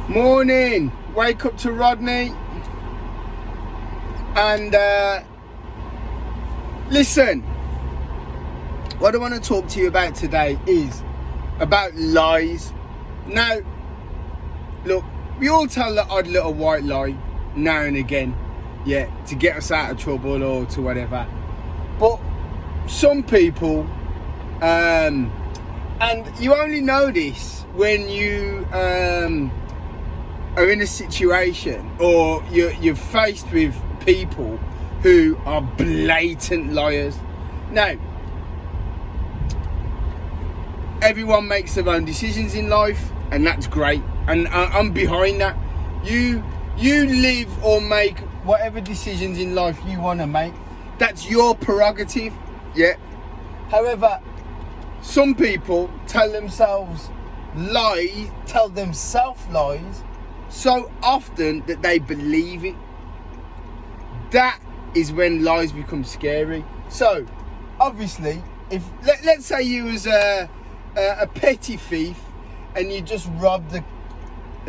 Morning. Wake up to Rodney. And listen, what I want to talk to you about today is about lies. Now, look, we all tell the odd little white lie now and again, yeah, to get us out of trouble or to whatever. But some people, and you only know this when you are in a situation or you're faced with people who are blatant liars. Now, everyone makes their own decisions in life, and that's great, and I'm behind that. You live or make whatever decisions in life you want to make. That's your prerogative, yeah. However, some people tell themselves lies so often that they believe it. That is when lies become scary. So, obviously, if let's say you was a petty thief and you just robbed a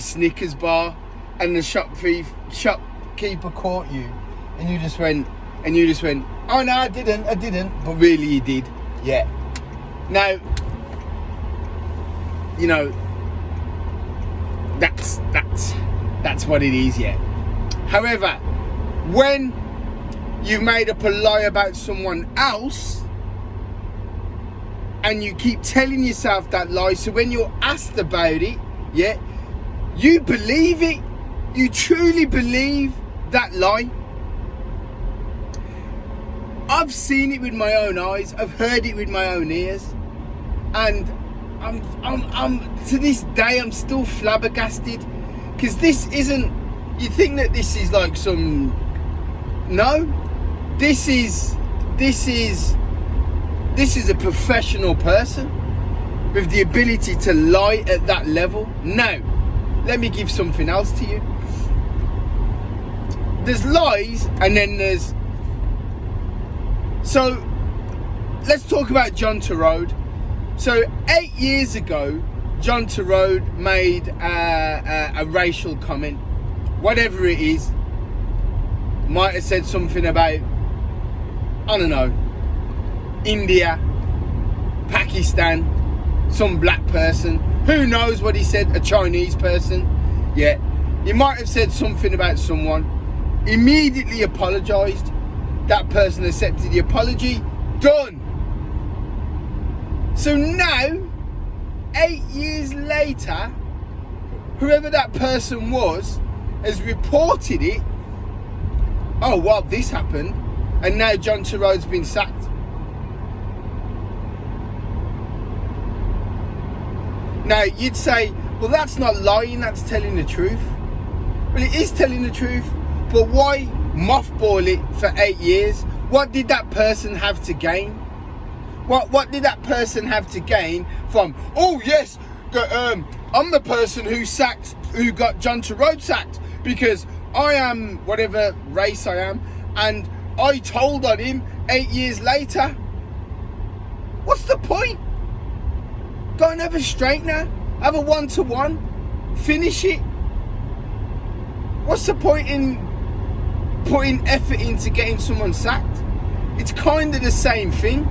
Snickers bar, and the shopkeeper caught you, and you just went, oh no, I didn't, but really you did, yeah. Now, you know, that's what it is, yeah. However, when you've made up a lie about someone else and you keep telling yourself that lie, so when you're asked about it, yeah, you believe it. You truly believe that lie. I've seen it with my own eyes. I've heard it with my own ears, and I'm to this day I'm still flabbergasted, because this isn't. You think that this is like some? No, this is a professional person with the ability to lie at that level. Now, let me give something else to you. There's lies, and then there's... So, let's talk about John Turode. So, 8 years ago, John Turode made a racial comment. Whatever it is. Might have said something about, I don't know, India, Pakistan, some black person. Who knows what he said? A Chinese person. Yeah. He might have said something about someone. Immediately apologised. That person accepted the apology. Done. So now, 8 years later, whoever that person was has reported it. Oh, well, this happened, and now John Turode's been sacked. Now, you'd say, well, that's not lying, that's telling the truth. Well, it is telling the truth, but why mothball it for 8 years? What did that person have to gain? What did that person have to gain from, oh, yes, I'm the person who got John Turode sacked, because I am whatever race I am, and I told on him 8 years later. What's the point? Go and have a straightener, have a one-to-one, finish it. What's the point in putting effort into getting someone sacked? It's kind of the same thing.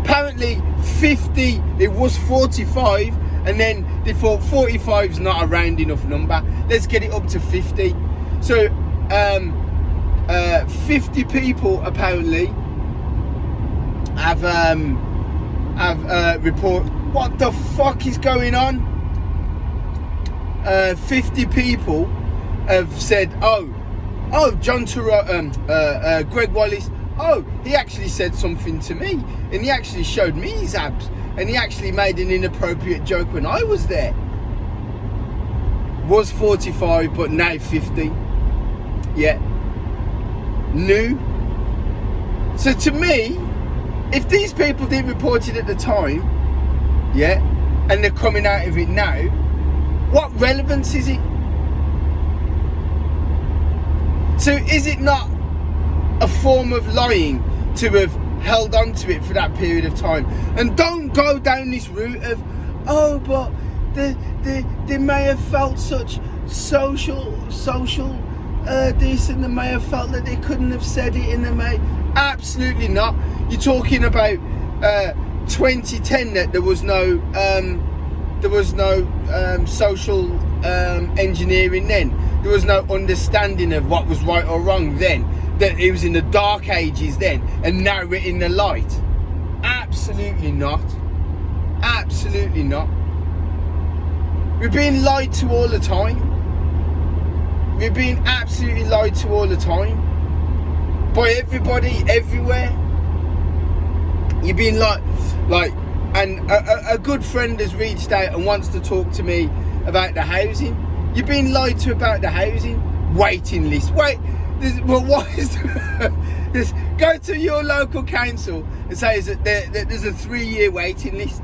Apparently 50, it was 45, and then they thought 45 is not a round enough number, let's get it up to 50. So 50 people apparently have report. What the fuck is going on? 50 people have said, oh, John Turode, Greg Wallace, oh, he actually said something to me, and he actually showed me his abs, and he actually made an inappropriate joke when I was there. Was 45, but now 50. Yeah. New. So to me, if these people didn't report it at the time, yeah, and they're coming out of it now, what relevance is it? So is it not a form of lying to have held on to it for that period of time? And don't go down this route of, oh, but they may have felt such social this, and they may have felt that they couldn't have said it, and they may absolutely not. You're talking about 2010 that there was no social engineering then. There was no understanding of what was right or wrong then. That it was in the dark ages then, and now we're in the light. Absolutely not. Absolutely not. We're being lied to all the time. We're being absolutely lied to all the time. By everybody, everywhere. You're being and a good friend has reached out and wants to talk to me about the housing. You're being lied to about the housing. Waiting list. Wait, what is this? Go to your local council and say that there's a 3-year waiting list.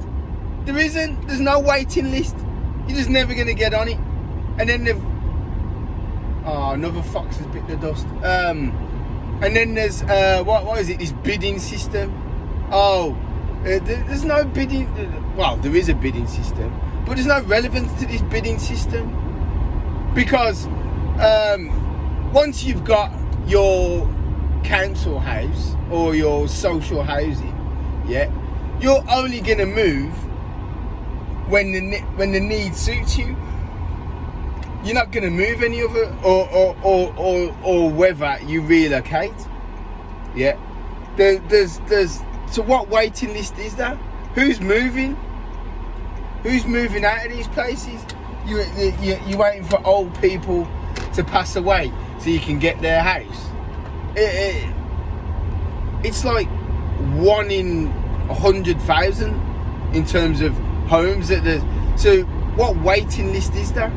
There isn't. There's no waiting list. You're just never going to get on it. And then another fox has bit the dust. And then there's what is it? This bidding system. There's no bidding. Well, there is a bidding system, but there's no relevance to this bidding system because once you've got your council house or your social housing, you're only gonna move when the need suits you. You're not gonna move any other or whether you relocate. There's so what waiting list is that? Who's moving? Who's moving out of these places? You're waiting for old people to pass away so you can get their house. It's like 1 in 100,000 in terms of homes that there's. So what waiting list is that?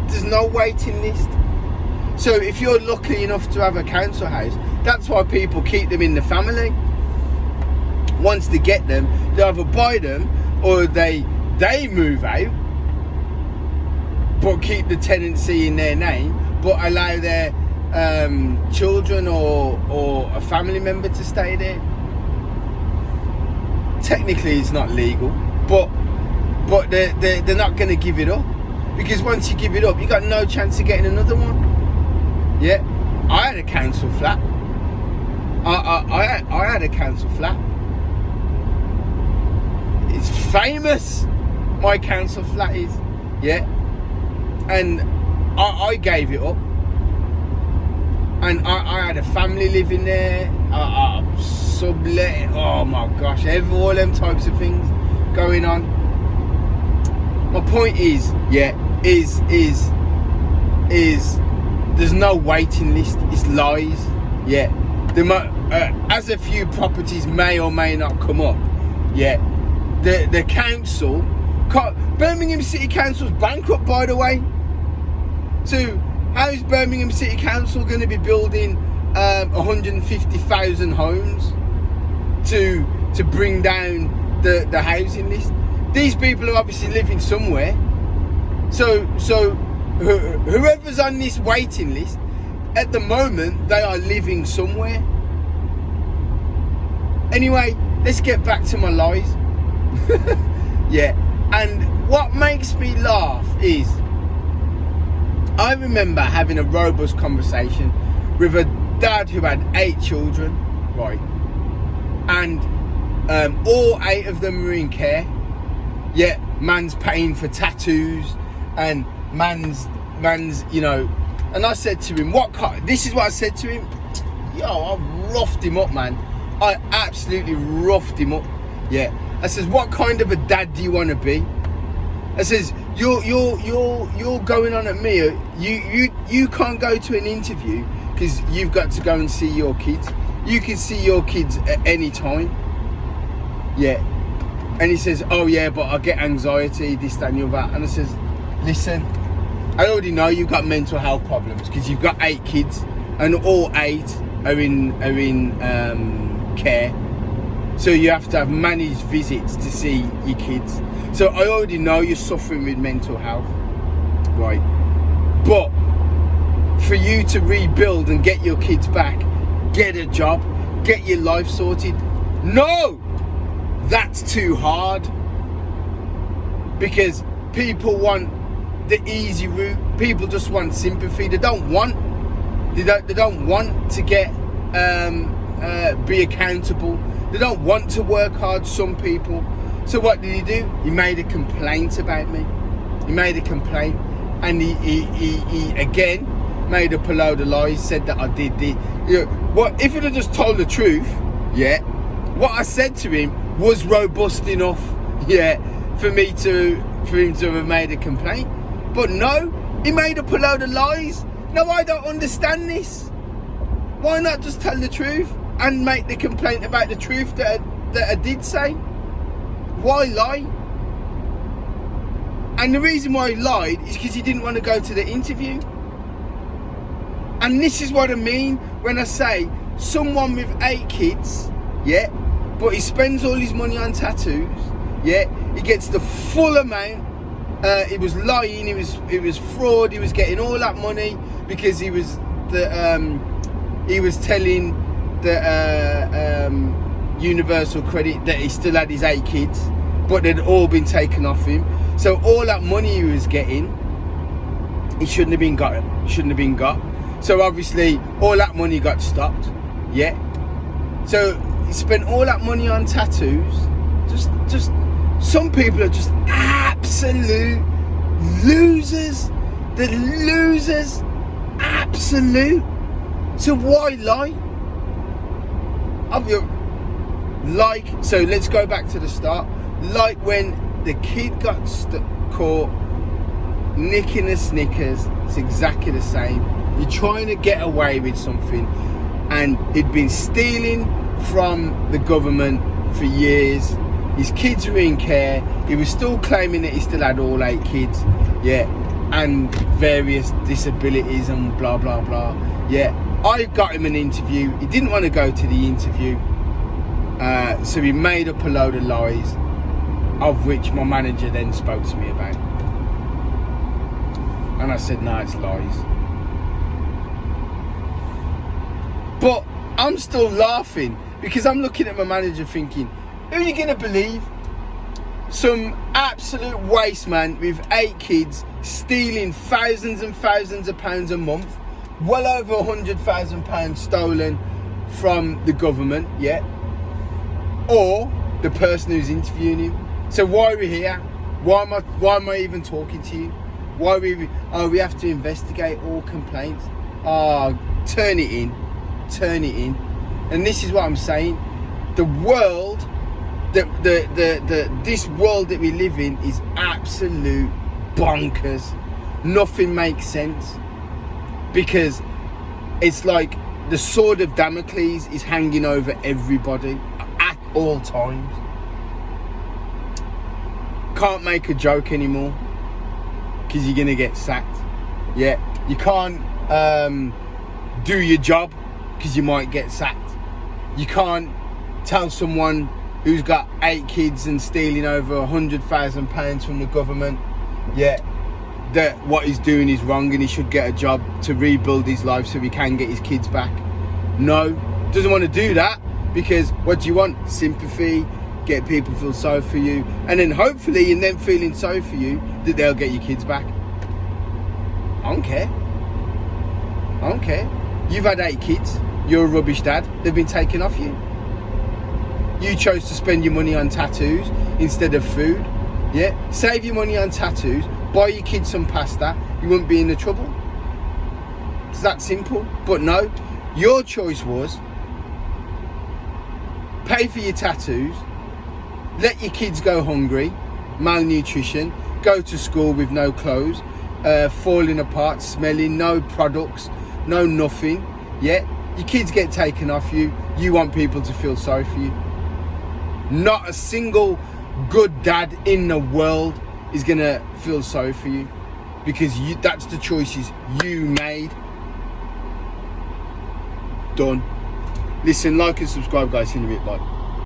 There's no waiting list. So if you're lucky enough to have a council house, that's why people keep them in the family. Once they get them, they either buy them or they move out, but keep the tenancy in their name, but allow their children or a family member to stay there. Technically, it's not legal, but they're not going to give it up, because once you give it up, you got no chance of getting another one. I had a council flat. I had a council flat. It's famous. My council flat is, and I gave it up, and I had a family living there. Sublet. Oh my gosh, all them types of things going on. My point is, is there's no waiting list. It's lies. As a few properties may or may not come up. The council, Birmingham City Council's bankrupt, by the way. So how is Birmingham City Council going to be building 150,000 homes to bring down the housing list? These people are obviously living somewhere. So whoever's on this waiting list, at the moment, they are living somewhere. Anyway, let's get back to my lies. And what makes me laugh is I remember having a robust conversation with a dad who had 8 children, right? And all 8 of them were in care. Man's paying for tattoos, and man's and I said to him, this is what I said to him. I roughed him up, man. I absolutely roughed him up. I says, what kind of a dad do you want to be? I says, you're going on at me. You can't go to an interview because you've got to go and see your kids. You can see your kids at any time. And he says, but I get anxiety, this, that and the other. And I says, listen, I already know you've got mental health problems because you've got 8 kids and all 8 are in care. So you have to have managed visits to see your kids. So I already know you're suffering with mental health, right? But for you to rebuild and get your kids back, get a job, get your life sorted, no, that's too hard. Because people want the easy route. People just want sympathy. They don't want to get be accountable. They don't want to work hard, some people. So what did he do? He made a complaint about me. He made a complaint, and he again made up a load of lies, said that I did the, what if he'd have just told the truth, yeah, what I said to him was robust enough, yeah, for him to have made a complaint. But no, he made up a load of lies. No, I don't understand this. Why not just tell the truth and make the complaint about the truth that I did say? Why lie? And the reason why he lied is because he didn't want to go to the interview. And this is what I mean when I say someone with 8 kids, yeah, but he spends all his money on tattoos, yeah, he gets the full amount. He was lying, he was fraud, he was getting all that money because he was telling the Universal Credit that he still had his 8 kids, but they'd all been taken off him. So all that money he was getting, he shouldn't have been got. So obviously all that money got stopped. Yeah. So he spent all that money on tattoos. Just some people are just absolute losers. The losers. Absolute. So why lie? So let's go back to the start. Like when the kid got caught nicking the Snickers, it's exactly the same. You're trying to get away with something, and he'd been stealing from the government for years. His kids were in care. He was still claiming that he still had all 8 kids, yeah, and various disabilities and blah blah blah. Yeah, I got him an interview. He didn't want to go to the interview, so he made up a load of lies, of which my manager then spoke to me about. And I said, no, it's lies. But I'm still laughing because I'm looking at my manager thinking, who are you going to believe? Some absolute waste man with 8 kids stealing thousands and thousands of pounds a month, well over £100,000 stolen from the government, yeah? Or the person who's interviewing him. So why are we here? Why am I even talking to you? We have to investigate all complaints. Turn it in. And this is what I'm saying. The world, this world that we live in is absolute bonkers. Nothing makes sense, because it's like the sword of Damocles is hanging over everybody at all times. Can't make a joke anymore because you're gonna get sacked. Yeah, you can't do your job because you might get sacked. You can't tell someone who's got 8 kids and stealing over £100,000 from the government, yeah, that what he's doing is wrong and he should get a job to rebuild his life so he can get his kids back. No, doesn't want to do that, because what do you want? Sympathy, get people feel sorry for you, and then hopefully in them feeling sorry for you that they'll get your kids back. I don't care. You've had 8 kids, you're a rubbish dad, they've been taken off you. You chose to spend your money on tattoos instead of food. Yeah, save your money on tattoos, buy your kids some pasta, you won't be in the trouble. It's that simple. But no, your choice was pay for your tattoos, let your kids go hungry, malnutrition, go to school with no clothes, falling apart, smelling, no products, no nothing. Yeah, your kids get taken off you. You want people to feel sorry for you. Not a single good dad in the world is gonna feel sorry for you, because that's the choices you made. Done. Listen, like and subscribe, guys. See you in a bit. Bye.